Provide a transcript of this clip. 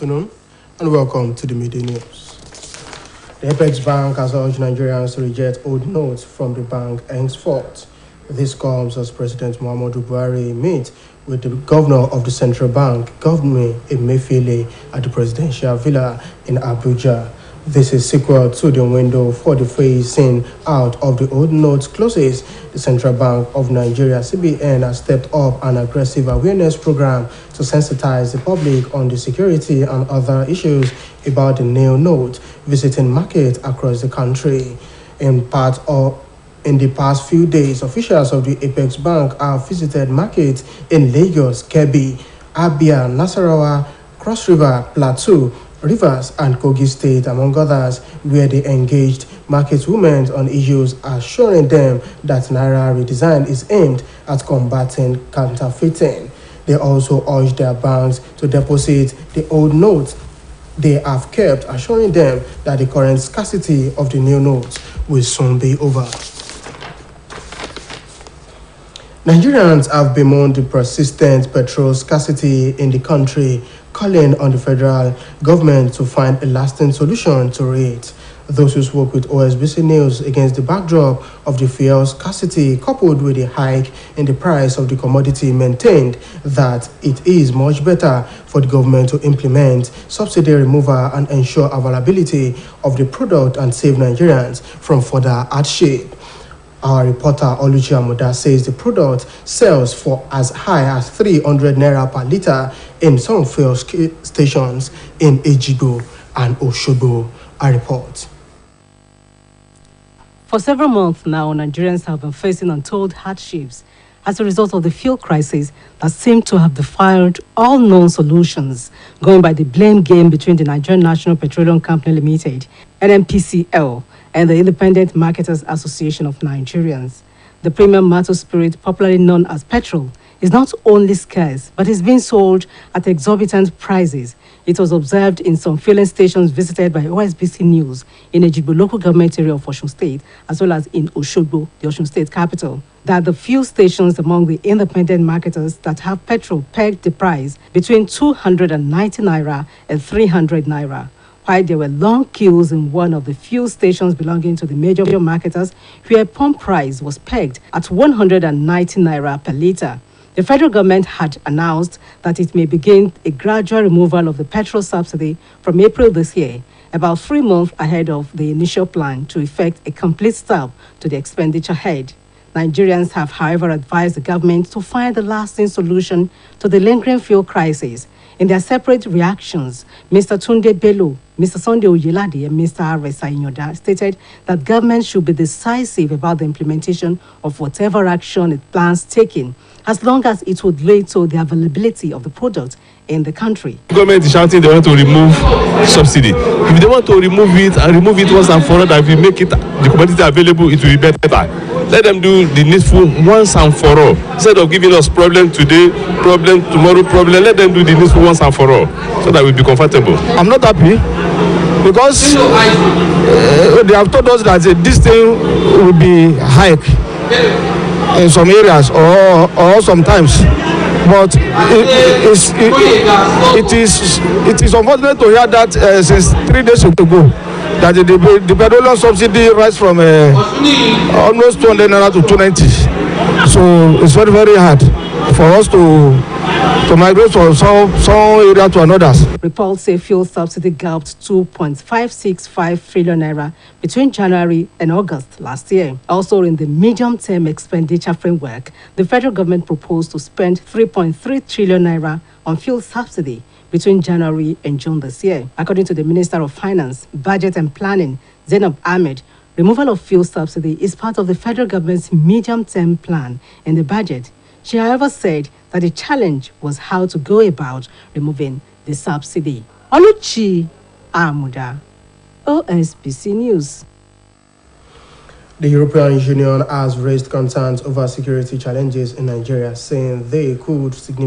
afternoon and welcome to the Midday News. The Apex Bank has urged Nigerians to reject old notes from the bank henceforth. This comes as President Muhammadu Buhari met with the governor of the central bank, Governor Emefiele, at the presidential villa in Abuja. This is sequel to the window for the phasing out of the old notes closes. The Central Bank of Nigeria, CBN, has stepped up an aggressive awareness program to sensitize the public on the security and other issues about the new note visiting markets across the country. In the past few days, officials of the Apex Bank have visited markets in Lagos, Kebbi, Abia, Nasarawa, Cross River, Plateau, Rivers and Kogi State, among others, where they engaged market women on issues assuring them that Naira redesign is aimed at combating counterfeiting. They also urged their banks to deposit the old notes they have kept, assuring them that the current scarcity of the new notes will soon be over. Nigerians have bemoaned the persistent petrol scarcity in the country, calling on the federal government to find a lasting solution to it. Those who spoke with OSBC News against the backdrop of the fuel scarcity coupled with a hike in the price of the commodity maintained that it is much better for the government to implement subsidy removal and ensure availability of the product and save Nigerians from further hardship. Our reporter Oluchi Amuda says the product sells for as high as 300 naira per litre in some fuel stations in Ejigo and Osogbo. A report. For several months now, Nigerians have been facing untold hardships as a result of the fuel crisis that seem to have defied all known solutions, going by the blame game between the Nigerian National Petroleum Company Limited, NNPCL, and the Independent Marketers Association of Nigerians. The premium maltose spirit, popularly known as petrol, is not only scarce, but is being sold at exorbitant prices. It was observed in some filling stations visited by OSBC News in Ejibo local government area of Osun State, as well as in Osogbo, the Osun State capital, that the few stations among the independent marketers that have petrol pegged the price between 290 naira and 300 naira. While there were long queues in one of the few stations belonging to the major marketers, where pump price was pegged at 190 naira per litre. The federal government had announced that it may begin a gradual removal of the petrol subsidy from April this year, about 3 months ahead of the initial plan to effect a complete stop to the expenditure head. Nigerians have, however, advised the government to find a lasting solution to the lingering fuel crisis. In their separate reactions, Mr. Tunde Bello, Mr. Sunday Oyelade, and Mr. Aresa Inyoda stated that government should be decisive about the implementation of whatever action it plans taking, as long as it would lead to the availability of the product in the country. The government is shouting they want to remove subsidy. If they want to remove it once and for all, that if we make it the commodity available, it will be better. Let them do the needful once and for all. Instead of giving us problem today, problem tomorrow, problem, let them do the needful once and for all, so that we'll be comfortable. I'm not happy because they have told us that this thing will be hike in some areas or sometimes, but it is unfortunate to hear that since 3 days ago that the petroleum subsidy rise from almost 200 naira to 290. So it's very, very hard for us to migrate from some area to another. Reports say fuel subsidy galloped 2.565 trillion naira between January and August last year. Also, in the medium-term expenditure framework, the federal government proposed to spend 3.3 trillion naira on fuel subsidy between January and June this year. According to the Minister of Finance, Budget and Planning, Zainab Ahmed, removal of fuel subsidy is part of the federal government's medium-term plan in the budget. She, however, said that the challenge was how to go about removing the subsidy. Oluchi Amuda, OSBC News. The European Union has raised concerns over security challenges in Nigeria, saying they could significantly